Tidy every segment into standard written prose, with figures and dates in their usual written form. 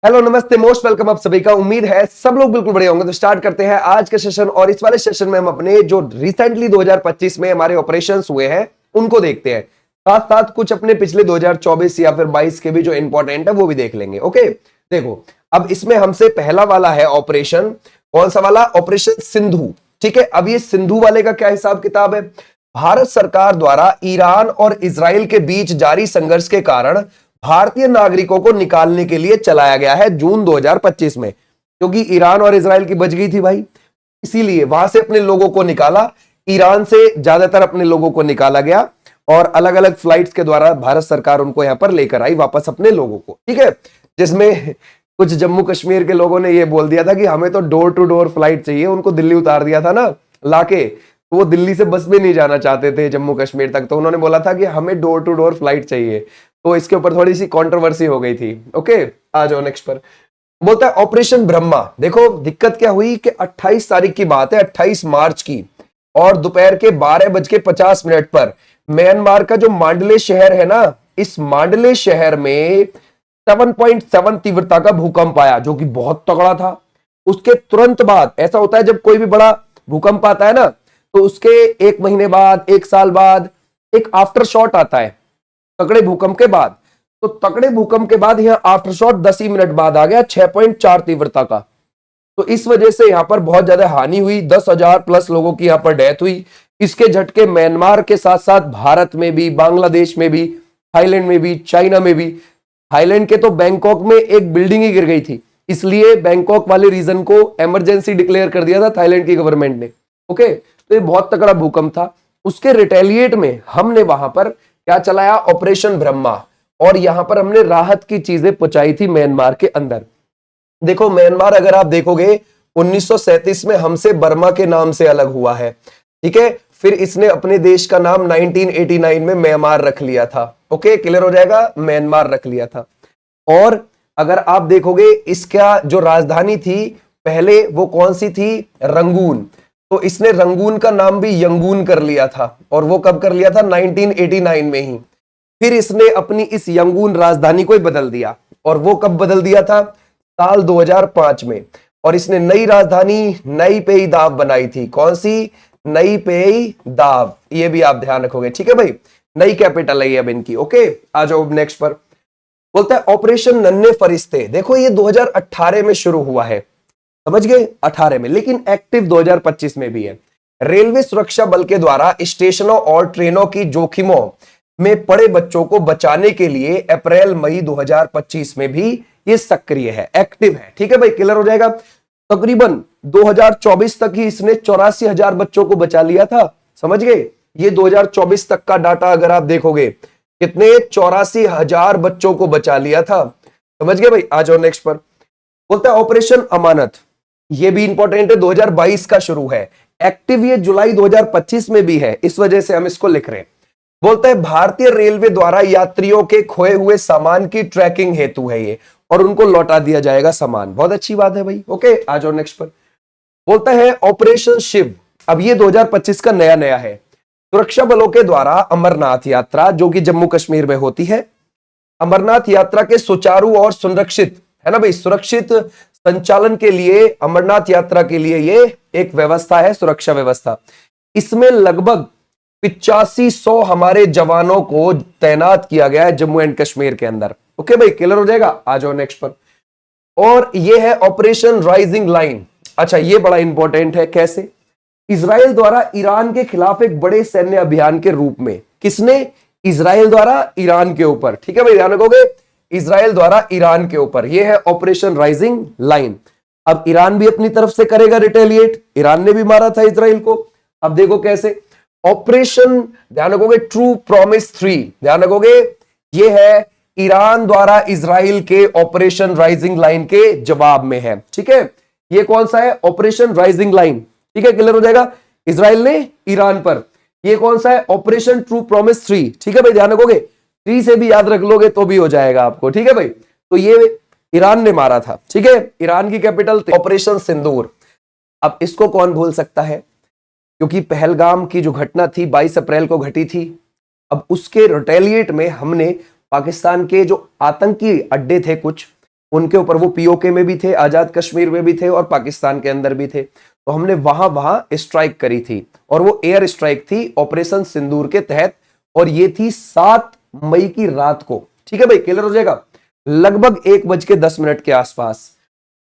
Hello नमस्ते most welcome आप सभी का। उम्मीद है सब लोग बिल्कुल बढ़िया होंगे। तो स्टार्ट करते हैं आज के सेशन। और इस वाले सेशन में हम अपने जो रिसेंटली 2025 में हमारे ऑपरेशंस हुए हैं उनको देखते हैं, साथ साथ कुछ अपने पिछले 2024 या फिर 22 के भी जो इंपॉर्टेंट है वो भी देख लेंगे। ओके, देखो अब इसमें हमसे पहला वाला है ऑपरेशन, कौन सा वाला? ऑपरेशन सिंधु। ठीक है, अब ये सिंधु वाले का क्या हिसाब किताब है? भारत सरकार द्वारा ईरान और इजराइल के बीच जारी संघर्ष के कारण भारतीय नागरिकों को निकालने के लिए चलाया गया है जून 2025 में, क्योंकि ईरान और इजराइल की बच गई थी भाई, इसीलिए वहां से अपने लोगों को निकाला। ईरान से ज्यादातर अपने लोगों को निकाला गया और अलग अलग फ्लाइट्स के द्वारा भारत सरकार उनको यहां पर लेकर आई वापस अपने लोगों को। ठीक है, जिसमें कुछ जम्मू कश्मीर के लोगों ने यह बोल दिया था कि हमें तो डोर टू डोर फ्लाइट चाहिए, उनको दिल्ली उतार दिया था ना लाके, तो वो दिल्ली से बस में नहीं जाना चाहते थे जम्मू कश्मीर तक, तो उन्होंने बोला था कि हमें डोर टू डोर फ्लाइट चाहिए। तो इसके ऊपर थोड़ी सी कंट्रोवर्सी हो गई थी। ओके, आ जाओ नेक्स्ट पर। बोलता है ऑपरेशन ब्रह्मा। देखो दिक्कत क्या हुई कि 28 तारीख की बात है, 28 मार्च की, और दोपहर के 12:50 पर म्यांमार का जो मांडले शहर है ना, इस मांडले शहर में 7.7 तीव्रता का भूकंप आया, जो कि बहुत तगड़ा था। उसके तुरंत बाद ऐसा होता है जब कोई भी बड़ा भूकंप आता है ना, तो उसके 1 महीने बाद, 1 साल बाद एक आफ्टर शॉट आता है तगड़े भूकंप के बाद। तो तगड़े भूकंप के बाद यहां आफ्टर शॉट 10 ही मिनट बाद आ गया 6.4 तीव्रता का। तो इस वजह से यहां पर बहुत ज्यादा हानि हुई, 10,000 प्लस लोगों की यहां पर डेथ हुई। इसके झटके म्यांमार के साथ साथ भारत में भी, बांग्लादेश में भी, थाईलैंड में भी, चाइना में भी। थाईलैंड के तो बैंकॉक में एक बिल्डिंग ही गिर गई थी, इसलिए बैंकॉक वाले रीजन को इमरजेंसी डिक्लेयर कर दिया था थाईलैंड की गवर्नमेंट ने। ओके, तो ये बहुत तगड़ा भूकंप था। उसके रिटेलिएट में हमने वहां पर क्या चलाया? ऑपरेशन ब्रह्मा। और यहां पर हमने राहत की चीजें पहुंचाई थी म्यांमार के अंदर। देखो म्यांमार अगर आप देखोगे 1937 में हमसे बर्मा के नाम से अलग हुआ है। ठीक है, फिर इसने अपने देश का नाम 1989 में म्यांमार रख लिया था। ओके, क्लियर हो जाएगा, म्यांमार रख लिया था। और अगर आप देखोगे इसका जो राजधानी थी पहले वो कौन सी थी? रंगून। तो इसने रंगून का नाम भी यंगून कर लिया था, और वो कब कर लिया था? 1989 में ही। फिर इसने अपनी इस यंगून राजधानी को ही बदल दिया, और वो कब बदल दिया था? साल 2005 में। और इसने नई राजधानी नई पेई दाव बनाई थी। कौन सी? नई पेई दाव, ये भी आप ध्यान रखोगे। ठीक है भाई, नई कैपिटल है अब इनकी। ओके, आ जाओ नेक्स्ट पर। बोलता है ऑपरेशन नन्हे फरिश्ते। देखो ये 2018 में शुरू हुआ है, समझ गए, 18 में, लेकिन एक्टिव 2025 में भी है। रेलवे सुरक्षा बल के द्वारा स्टेशनों और ट्रेनों की जोखिमों में पड़े बच्चों को बचाने के लिए अप्रैल मई 2025 में भी ये सक्रिय है, एक्टिव है। ठीक है भाई, क्लियर हो जाएगा। तकरीबन 2024 तक ही इसने 84,000 बच्चों को बचा लिया था, समझ गए। ये 2024 तक का डाटा अगर आप देखोगे, कितने? 84,000 बच्चों को बचा लिया था, समझ गए भाई। आ जाओ नेक्स्ट पर। बोलता है ऑपरेशन अमानत। ये भी इंपॉर्टेंट है, 2022 का शुरू है, एक्टिव ये जुलाई 2025 में भी है, इस वजह से हम इसको लिख रहे हैं। बोलता है भारतीय रेलवे द्वारा यात्रियों के खोए हुए सामान की ट्रैकिंग हेतु है ये, और उनको लौटा दिया जाएगा सामान। बहुत अच्छी बात है भाई। ओके, आ जाओ नेक्स्ट पर। बोलता है ऑपरेशन शिव। अब ये 2025 का नया नया है। सुरक्षा बलों के द्वारा अमरनाथ यात्रा, जो कि जम्मू कश्मीर में होती है, अमरनाथ यात्रा के सुचारू और सुरक्षित, है ना भाई, सुरक्षित संचालन के लिए अमरनाथ यात्रा के लिए ये एक व्यवस्था है, सुरक्षा व्यवस्था। इसमें लगभग 8500 हमारे जवानों को तैनात किया गया है जम्मू एंड कश्मीर के अंदर। ओके भाई, क्लियर हो जाएगा। आ जाओ नेक्स्ट पर। और ये है ऑपरेशन राइजिंग लाइन। अच्छा, ये बड़ा इंपॉर्टेंट है। कैसे? इजराइल द्वारा ईरान के खिलाफ एक बड़े सैन्य अभियान के रूप में। किसने? इजराइल द्वारा ईरान के ऊपर। ठीक है भाई, ध्यान रखोगे, इजराइल द्वारा ईरान के ऊपर। यह है ऑपरेशन राइजिंग लाइन। अब ईरान भी अपनी तरफ से करेगा रिटेलिएट, ईरान ने भी मारा था इजराइल को। अब देखो कैसे। ऑपरेशन, ध्यान रखोगे, ट्रू प्रॉमिस 3, ध्यान रखोगे, यह है ईरान द्वारा इजराइल के ऑपरेशन राइजिंग लाइन के जवाब में है। ठीक है, ये कौन सा है? Operation rising line. ठीक है, क्लियर हो जाएगा। इजराइल ने ईरान पर। ये कौन सा है? Operation true promise 3। ठीक है भाई, ध्यान रखोगे, 3 से भी याद रख लोगे तो भी हो जाएगा आपको। ठीक है भाई, तो ये ईरान ने मारा था। ठीक है, ईरान की कैपिटल ऑपरेशन सिंदूर। अब इसको कौन भूल सकता है, क्योंकि पहलगाम की जो घटना थी 22 अप्रैल को घटी थी। अब उसके रिटेलिएट में हमने पाकिस्तान के जो आतंकी अड्डे थे कुछ, उनके ऊपर वो पीओके में भी थे, आजाद कश्मीर में भी थे और पाकिस्तान के अंदर भी थे। तो हमने वहां वहां स्ट्राइक करी थी और वो एयर स्ट्राइक थी ऑपरेशन सिंदूर के तहत, और ये थी 7 मई की रात को। ठीक है भाई, क्लियर हो जाएगा, लगभग 1:10 के आसपास।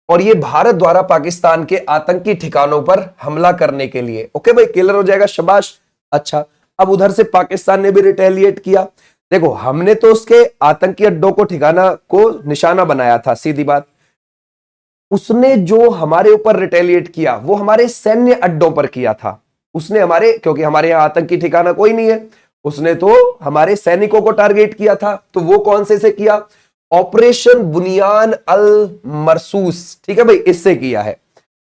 और ये भारत द्वारा पाकिस्तान के आतंकी ठिकानों पर हमला करने के लिए। ओके भाई, क्लियर हो जाएगा, शाबाश। अच्छा, अब उधर से पाकिस्तान ने भी रिटेलिएट किया। देखो, हमने तो उसके आतंकी अड्डों को, ठिकाना को निशाना बनाया था, सीधी बात। उसने जो हमारे ऊपर रिटेलिएट किया वो हमारे सैन्य अड्डों पर किया था। उसने हमारे, क्योंकि हमारे यहां आतंकी ठिकाना कोई नहीं है, उसने तो हमारे सैनिकों को टारगेट किया था। तो वो कौन से किया? ऑपरेशन बुनियान अल मरसूस, ठीक है भाई, इससे किया है।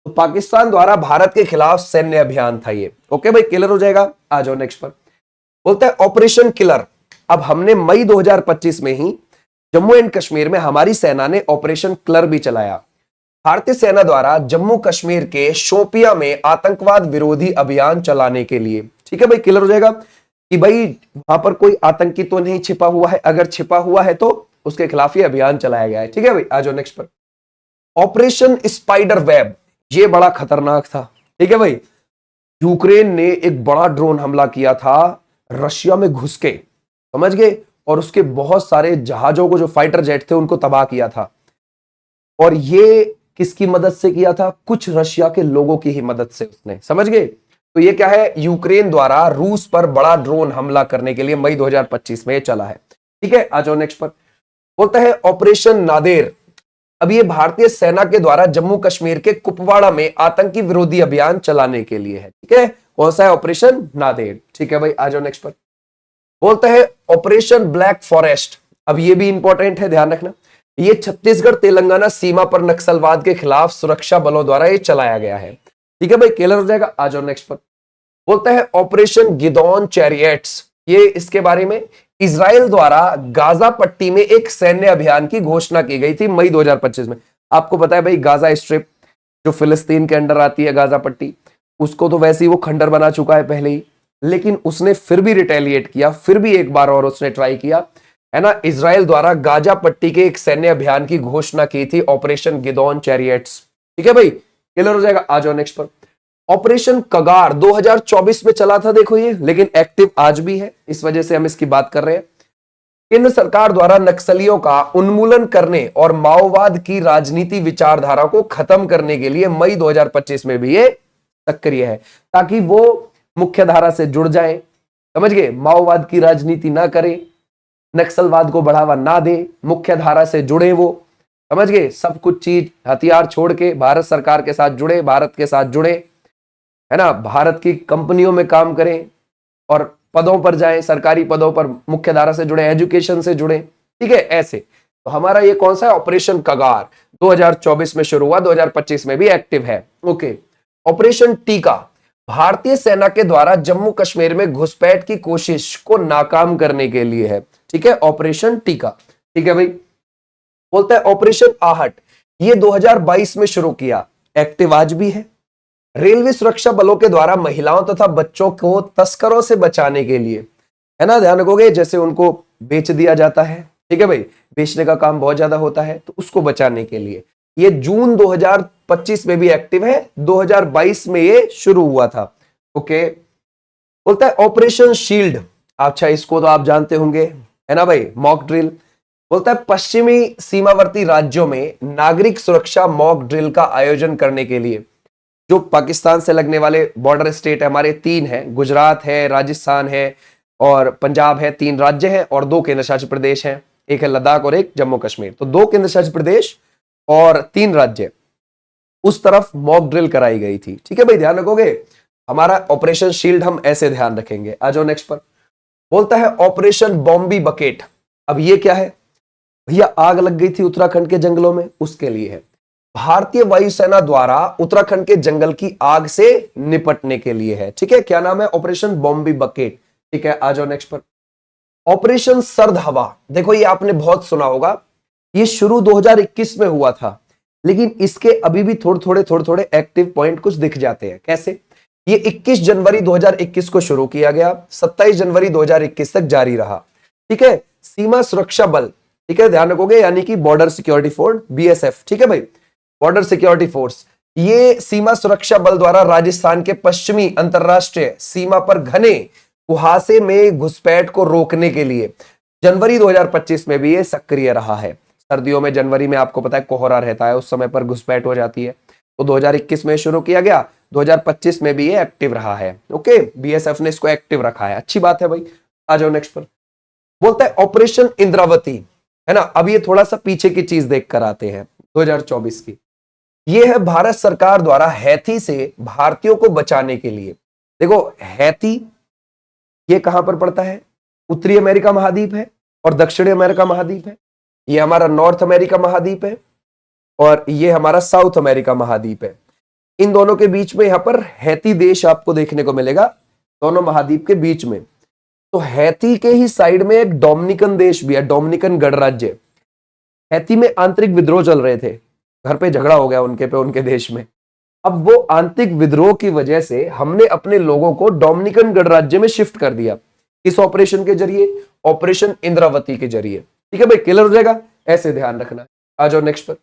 तो पाकिस्तान द्वारा भारत के खिलाफ सैन्य अभियान था ये। ओके भाई, क्लियर हो जाएगा। आ जाओ नेक्स्ट पर। बोलता है ऑपरेशन किलर। अब हमने मई 2025 में ही जम्मू एंड कश्मीर में हमारी सेना ने ऑपरेशन किलर भी चलाया। भारतीय सेना द्वारा जम्मू कश्मीर के शोपिया में आतंकवाद विरोधी अभियान चलाने के लिए, ठीक है भाई, क्लियर हो जाएगा कि भाई वहां पर कोई आतंकी तो नहीं छिपा हुआ है, अगर छिपा हुआ है तो उसके खिलाफ ये अभियान चलाया गया है। ठीक है भाई, आ जाओ नेक्स्ट पर। ऑपरेशन स्पाइडर वेब, ये बड़ा खतरनाक था। ठीक है भाई, यूक्रेन ने एक बड़ा ड्रोन हमला किया था रशिया में घुस के, समझ गए, और उसके बहुत सारे जहाजों को, जो फाइटर जेट थे, उनको तबाह किया था। और ये किसकी मदद से किया था? कुछ रशिया के लोगों की ही मदद से उसने, समझ गए। तो ये क्या है? यूक्रेन द्वारा रूस पर बड़ा ड्रोन हमला करने के लिए मई 2025 में चला है। ठीक है, आ जाओ नेक्स्ट पर। बोलता है ऑपरेशन नादेर। अब ये भारतीय सेना के द्वारा जम्मू कश्मीर के कुपवाड़ा में आतंकी विरोधी अभियान चलाने के लिए है। ठीक है, कौन सा है? ऑपरेशन नादेर। ठीक है भाई, आ जाओ नेक्स्ट पर। बोलता है ऑपरेशन ब्लैक फॉरेस्ट। अब ये भी इंपॉर्टेंट है, ध्यान रखना। ये छत्तीसगढ़ तेलंगाना सीमा पर नक्सलवाद के खिलाफ सुरक्षा बलों द्वारा ये चलाया गया है। ठीक है भाई, क्लियर हो जाएगा। आ जाओ नेक्स्ट पर। बोलता है ऑपरेशन गिदोन चैरियट्स। ये इसके बारे में इजराइल द्वारा गाजा पट्टी में एक सैन्य अभियान की घोषणा की गई थी मई 2025 में। आपको पता है भाई, गाजा स्ट्रिप जो फिलिस्तीन के अंडर आती है, गाजा पट्टी, उसको तो वैसे ही वो खंडर बना चुका है पहले ही, लेकिन उसने फिर भी रिटेलिएट किया, फिर भी एक बार और उसने ट्राई किया, है ना। इजराइल द्वारा गाजा पट्टी के एक सैन्य अभियान की घोषणा की थी, ऑपरेशन गिदोन चैरियट्स। ठीक है भाई, क्लियर हो जाएगा। आ जाओ नेक्स्ट पर। ऑपरेशन कगार 2024 में चला था, देखो ये, लेकिन एक्टिव आज भी है, इस वजह से हम इसकी बात कर रहे हैं। केंद्र सरकार द्वारा नक्सलियों का उन्मूलन करने और माओवाद की राजनीति विचारधारा को खत्म करने के लिए मई 2025 में भी ये सक्रिय है, ताकि वो मुख्य धारा से जुड़ जाए, समझ गए, माओवाद की राजनीति ना करें, नक्सलवाद को बढ़ावा ना दे, मुख्य धारा से जुड़े वो, समझ गए, सब कुछ चीज हथियार छोड़ के भारत सरकार के साथ जुड़े, भारत के साथ जुड़े, है ना, भारत की कंपनियों में काम करें और पदों पर जाएं, सरकारी पदों पर मुख्य धारा से जुड़े, एजुकेशन से जुड़े। ठीक है, ऐसे। तो हमारा ये कौन सा है? ऑपरेशन कगार 2024 में शुरू हुआ, 2025 में भी एक्टिव है। ओके। ऑपरेशन टीका। भारतीय सेना के द्वारा जम्मू कश्मीर में घुसपैठ की कोशिश को नाकाम करने के लिए है। ठीक है, ऑपरेशन टीका। ठीक है भाई। बोलता है ऑपरेशन आहट, ये 2022 में शुरू किया, एक्टिव आज भी है। रेलवे सुरक्षा बलों के द्वारा महिलाओं तथा बच्चों को तस्करों से बचाने के लिए, है ना, ध्यान रखोगे, जैसे उनको बेच दिया जाता है, ठीक है भाई, बेचने का काम बहुत ज्यादा होता है, तो उसको बचाने के लिए ये जून 2025 में भी एक्टिव है, 2022 में ये शुरू हुआ था। ओके। बोलता है ऑपरेशन शील्ड। अच्छा, इसको तो आप जानते होंगे, है ना भाई, मॉक ड्रिल। बोलता है पश्चिमी सीमावर्ती राज्यों में नागरिक सुरक्षा मॉक ड्रिल का आयोजन करने के लिए, जो पाकिस्तान से लगने वाले बॉर्डर स्टेट है हमारे, 3 हैं, गुजरात है, राजस्थान है और पंजाब है, 3 राज्य हैं और 2 केंद्र शासित प्रदेश हैं, एक है लद्दाख और एक जम्मू कश्मीर। तो 2 केंद्र शासित प्रदेश और 3 राज्य, उस तरफ मॉक ड्रिल कराई गई थी। ठीक है भाई, ध्यान रखोगे। हमारा ऑपरेशन शील्ड हम ऐसे ध्यान रखेंगे। आ जाओ नेक्स्ट पर। बोलता है ऑपरेशन बॉम्बी बकेट। अब ये क्या है भैया? आग लग गई थी उत्तराखंड के जंगलों में, उसके लिए है। भारतीय वायुसेना द्वारा उत्तराखंड के जंगल की आग से निपटने के लिए है। ठीक है, क्या नाम है? Operation बॉम्बी bucket. ठीक है, आ जाओ नेक्स्ट पर। ऑपरेशन सर्द हवा। देखो, ये आपने बहुत सुना होगा, ये शुरू 2021 में हुआ था, लेकिन इसके अभी भी थोड़े थोड़े एक्टिव पॉइंट कुछ दिख जाते हैं। कैसे? ये 21 जनवरी 2021 को शुरू किया गया, 27 जनवरी 2021 तक जारी रहा। ठीक है, सीमा सुरक्षा बल, ठीक ठीक है, ध्यान रखोगे, यानी कि बॉर्डर सिक्योरिटी फोर्स, बीएसएफ। ठीक है भाई, बॉर्डर सिक्योरिटी फोर्स, ये सीमा सुरक्षा बल द्वारा राजस्थान के पश्चिमी अंतरराष्ट्रीय सीमा पर घने कुहासे में घुसपैठ को रोकने के लिए जनवरी 2025 में भी ये सक्रिय रहा है। सर्दियों में जनवरी में आपको पता है कोहरा रहता है, उस समय पर घुसपैठ हो जाती है। तो 2021 में शुरू किया गया, 2025 में भी ये एक्टिव रहा है। ओके, बीएसएफ ने इसको एक्टिव रखा है, अच्छी बात है भाई। आ जाओ नेक्स्ट पर। बोलता है ऑपरेशन इंद्रावती, है ना। अब ये थोड़ा सा पीछे की चीज देख कर आते हैं 2024 की। ये है भारत सरकार द्वारा हैती से भारतीयों को बचाने के लिए। देखो हैती ये कहां पर पड़ता है, उत्तरी अमेरिका महाद्वीप है और दक्षिणी अमेरिका महाद्वीप है। ये हमारा नॉर्थ अमेरिका महाद्वीप है और ये हमारा साउथ अमेरिका महाद्वीप है। इन दोनों के बीच में यहां पर हैती देश आपको देखने को मिलेगा, दोनों महाद्वीप के बीच में। तो हैती के ही साइड में एक डोमिनिकन देश भी है, डोमिनिकन गणराज्य। हैती में आंतरिक विद्रोह चल रहे थे, घर पे झगड़ा हो गया उनके देश में। अब वो आंतरिक विद्रोह की वजह से हमने अपने लोगों को डोमिनिकन गणराज्य में शिफ्ट कर दिया। इस ऑपरेशन के जरिए, ऑपरेशन इंद्रावती के जरिए। ठीक है भाई, क्लियर हो जाएगा, ऐसे ध्यान रखना। आ जाओ नेक्स्ट पर,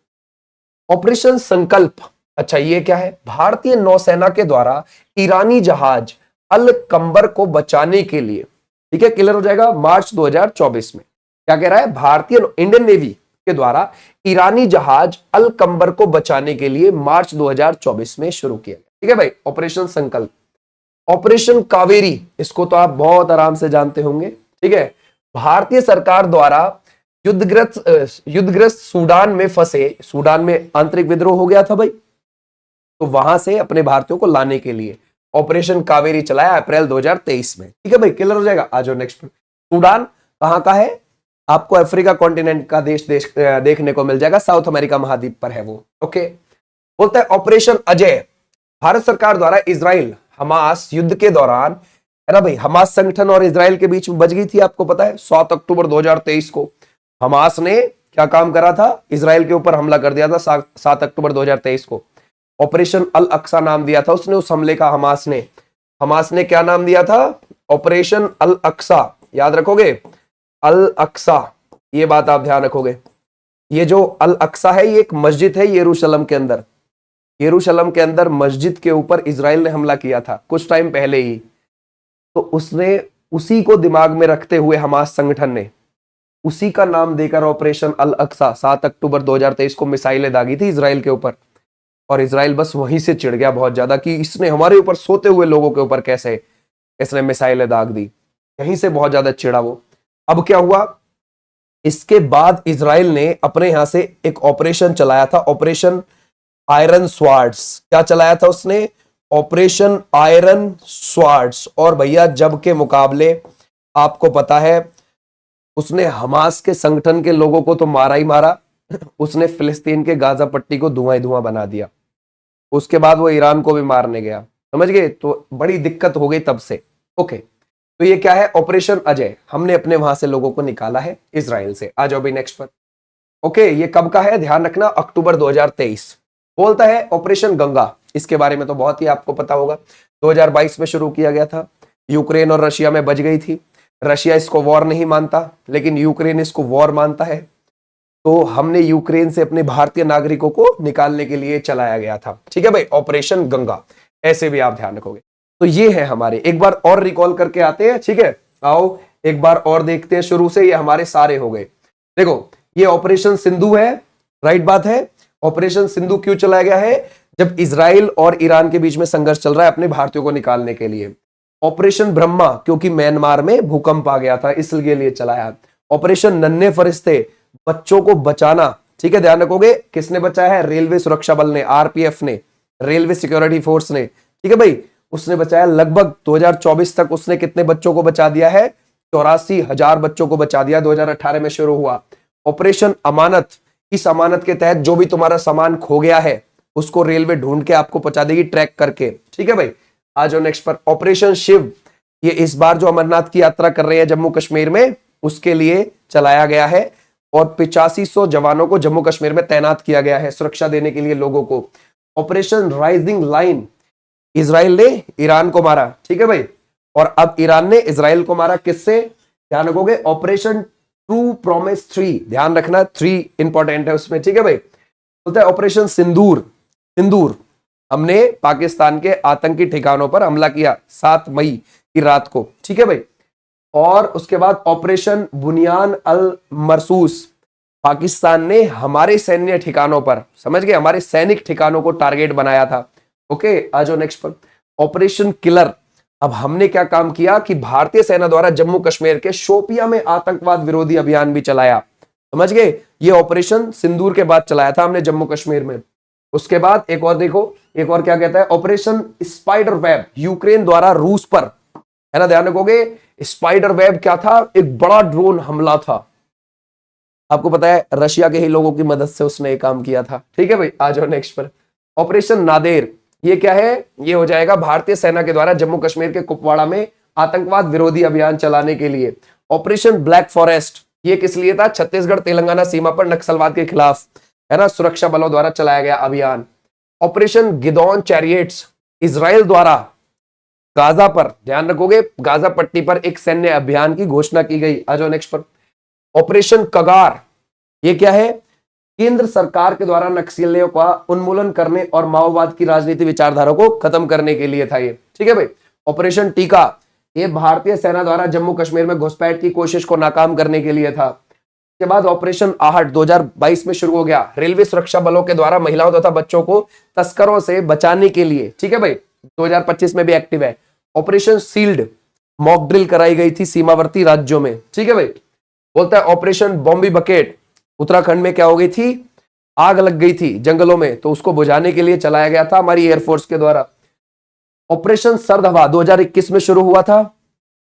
ऑपरेशन संकल्प। अच्छा ये क्या है, भारतीय नौसेना के द्वारा ईरानी जहाज अल कंबर को बचाने के लिए। ठीक है, क्लियर हो जाएगा, मार्च 2024 में क्या कह रहा है, भारतीय इंडियन नेवी के द्वारा ईरानी जहाज अल कंबर को बचाने के लिए मार्च 2024 में शुरू किया गया। ठीक है भाई, ऑपरेशन संकल्प। ऑपरेशन कावेरी, इसको तो आप बहुत आराम से जानते होंगे। ठीक है, भारतीय सरकार द्वारा युद्धग्रस्त सूडान में फंसे, सूडान में आंतरिक विद्रोह हो गया था भाई, तो वहां से अपने भारतीयों को लाने के लिए ऑपरेशन कावेरी चलाया अप्रैल 2023 में। ठीक है भाई, क्लियर हो जाएगा। आ जाओ नेक्स्ट। सूडान कहां का है, आपको अफ्रीका कॉन्टिनेंट का देश देखने को मिल जाएगा, साउथ अमेरिका महाद्वीप पर है वो। ओके, बोलता है ऑपरेशन अजय, भारत सरकार द्वारा इजराइल हमास युद्ध के दौरान, है ना भाई, हमास संगठन और इजराइल के बीच में बच गई थी, आपको पता है 7 अक्टूबर 2023 को हमास ने क्या काम करा था, इजराइल के ऊपर हमला कर दिया था 7 अक्टूबर 2023 को। ऑपरेशन अल अक्सा नाम दिया था उसने, उस हमले का हमास ने क्या नाम दिया था, ऑपरेशन अल अक्सा। याद रखोगे, अल अक्सा, ये बात आप ध्यान रखोगे। ये जो अल अक्सा है ये एक मस्जिद है यरूशलेम के अंदर। यरूशलेम के अंदर मस्जिद के ऊपर इजराइल ने हमला किया था कुछ टाइम पहले ही। तो उसने उसी को दिमाग में रखते हुए हमास संगठन ने उसी का नाम देकर ऑपरेशन अल अक्सा 7 अक्टूबर 2023 को मिसाइलें दागी थी इजराइल के ऊपर। और इजराइल बस वहीं से चिढ़ गया बहुत ज्यादा कि इसने हमारे ऊपर सोते हुए लोगों के ऊपर कैसे इसने मिसाइलें दाग दी, यहीं से बहुत ज्यादा चिढ़ा वो। अब क्या हुआ, इसके बाद इजराइल ने अपने यहां से एक ऑपरेशन चलाया था, ऑपरेशन आयरन स्वार्ड्स। क्या चलाया था उसने, ऑपरेशन आयरन स्वार्ड्स। और भैया जब के मुकाबले आपको पता है उसने हमास के संगठन के लोगों को तो मारा ही मारा, उसने फिलिस्तीन के गाजा पट्टी को धुआं ही धुआं बना दिया। उसके बाद वो ईरान को भी मारने गया, समझ गए, तो बड़ी दिक्कत हो गई तब से। ओके, तो ये क्या है, ऑपरेशन अजय, हमने अपने वहां से लोगों को निकाला है इजराइल से। आ जाओ भाई नेक्स्ट पर। ओके, ये कब का है, ध्यान रखना, अक्टूबर 2023। बोलता है ऑपरेशन गंगा, इसके बारे में तो बहुत ही आपको पता होगा, 2022 में शुरू किया गया था। यूक्रेन और रशिया में बच गई थी। रशिया इसको वॉर नहीं मानता लेकिन यूक्रेन इसको वॉर मानता है। तो हमने यूक्रेन से अपने भारतीय नागरिकों को निकालने के लिए चलाया गया था। ठीक है भाई, ऑपरेशन गंगा, ऐसे भी आप ध्यान रखोगे। तो ये है हमारे, एक बार और रिकॉल करके आते हैं। ठीक है, आओ एक बार और देखते हैं शुरू से, ये हमारे सारे हो गए। देखो ये ऑपरेशन सिंधु है, राइट बात है। ऑपरेशन सिंधु क्यों चलाया गया है, जब इजराइल और ईरान के बीच में संघर्ष चल रहा है अपने भारतीयों को निकालने के लिए। ऑपरेशन ब्रह्मा, क्योंकि म्यांमार में भूकंप आ गया था इसलिए लिए चलाया। ऑपरेशन नन्हे फरिश्ते, बच्चों को बचाना। ठीक है, ध्यान रखोगे, किसने बचाया है, रेलवे सुरक्षा बल ने, आरपीएफ ने, रेलवे सिक्योरिटी फोर्स ने। ठीक है भाई, उसने बचाया लगभग 2024 तक उसने कितने बच्चों को बचा दिया है, 84,000 बच्चों को बचा दिया। 2018 में शुरू हुआ ऑपरेशन अमानत। इस अमानत के तहत जो भी तुम्हारा सामान खो गया है उसको रेलवे ढूंढ के आपको पहुंचा देगी ट्रैक करके। ठीक है भाई, आ जाओ नेक्स्ट पर। ऑपरेशन शिव, ये इस बार जो अमरनाथ की यात्रा कर रहे हैं जम्मू कश्मीर में उसके लिए चलाया गया है और 8500 जवानों को जम्मू कश्मीर में तैनात किया गया है सुरक्षा देने के लिए लोगों को। ऑपरेशन राइजिंग लाइन, इजराइल ने ईरान को मारा। ठीक है भाई, और अब ईरान ने इजराइल को मारा, किससे, ध्यान रखोगे, ऑपरेशन ट्रू प्रॉमिस 3, ध्यान रखना 3 इंपॉर्टेंट है उसमें, ठीक है भाई। बोलता है ऑपरेशन सिंदूर, सिंदूर हमने पाकिस्तान के आतंकी ठिकानों पर हमला किया 7 मई की रात को, ठीक है भाई। और उसके बाद ऑपरेशन बुनियान अल मरसूस, पाकिस्तान ने हमारे सैन्य ठिकानों पर, समझ गए, हमारे सैनिक ठिकानों को टारगेट बनाया था। ओके, आ जाओ नेक्स्ट पर। ऑपरेशन किलर, अब हमने क्या काम किया कि भारतीय सेना द्वारा जम्मू कश्मीर के शोपिया में आतंकवाद विरोधी अभियान भी चलाया, समझ गए। ये ऑपरेशन सिंदूर के बाद चलाया था हमने जम्मू कश्मीर में। उसके बाद एक और देखो, एक और क्या कहता है, ऑपरेशन स्पाइडर वेब, यूक्रेन द्वारा रूस पर, है ना, ध्यान रखोगे। स्पाइडर वेब क्या था, एक बड़ा ड्रोन हमला था, आपको पता है रशिया के ही लोगों की मदद से उसने एक काम किया था, ठीक है भाई। आ जाओ नेक्स्ट पर। ऑपरेशन नादेर, ये क्या है, ये हो जाएगा भारतीय सेना के द्वारा जम्मू कश्मीर के कुपवाड़ा में आतंकवाद विरोधी अभियान चलाने के लिए। ऑपरेशन ब्लैक फॉरेस्ट, ये किस लिए था, छत्तीसगढ़ तेलंगाना सीमा पर नक्सलवाद के खिलाफ, है ना, सुरक्षा बलों द्वारा चलाया गया अभियान। ऑपरेशन गिदोन चैरियट्स, इजराइल द्वारा गाजा पर, ध्यान रखोगे, गाजा पट्टी पर एक सैन्य अभियान की घोषणा की गई। आ जाओ नेक्स्ट पर। ऑपरेशन कगार, ये क्या है, केंद्र सरकार के द्वारा नक्सलियों का उन्मूलन करने और माओवाद की राजनीति विचारधारा को खत्म करने के लिए था ये, ठीक है भाई। ऑपरेशन टीका, ये भारतीय सेना द्वारा जम्मू कश्मीर में घुसपैठ की कोशिश को नाकाम करने के लिए था। के बाद ऑपरेशन आहट 2022 में शुरू हो गया, रेलवे सुरक्षा बलों के द्वारा महिलाओं तथा बच्चों को तस्करों से बचाने के लिए, ठीक है भाई, 2025 में भी एक्टिव है। ऑपरेशन सील्ड, मॉक ड्रिल कराई गई थी सीमावर्ती राज्यों में, ठीक है भाई। बोलता है ऑपरेशन बॉम्बी बकेट, उत्तराखंड में क्या हो गई थी, आग लग गई थी जंगलों में, तो उसको बुझाने के लिए चलाया गया था हमारी एयरफोर्स के द्वारा। ऑपरेशन सर्द हवा 2021 में शुरू हुआ था,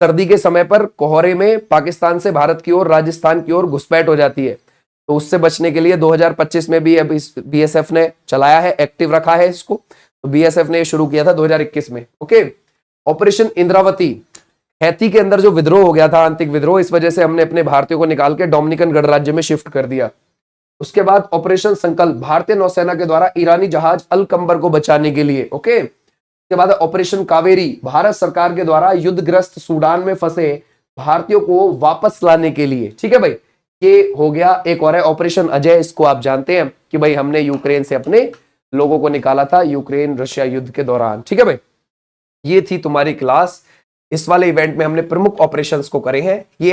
सर्दी के समय पर कोहरे में पाकिस्तान से भारत की ओर, राजस्थान की ओर घुसपैठ हो जाती है, तो उससे बचने के लिए 2025 में भी बीएसएफ ने चलाया है, एक्टिव रखा है इसको, तो बीएसएफ ने शुरू किया था 2021 में। ओके, ऑपरेशन इंद्रावती, हैती के अंदर जो विद्रोह हो गया था, आंतरिक विद्रोह, इस वजह से हमने अपने भारतीयों को निकाल के डोमिनिकन गणराज्य में शिफ्ट कर दिया। उसके बाद ऑपरेशन संकल्प, भारतीय नौसेना के द्वारा ईरानी जहाज अल कंबर को बचाने के लिए। ओके, उसके बाद ऑपरेशन कावेरी, भारत सरकार के द्वारा युद्धग्रस्त सूडान में फंसे भारतीयों को वापस लाने के लिए, ठीक है भाई। ये हो गया। एक और है ऑपरेशन अजय, इसको आप जानते हैं कि भाई हमने यूक्रेन से अपने लोगों को निकाला था यूक्रेन रशिया युद्ध के दौरान, ठीक है भाई। ये थी तुम्हारी क्लास। इस वाले इवेंट में हमने प्रमुख ऑपरेशंस को करे हैं। ये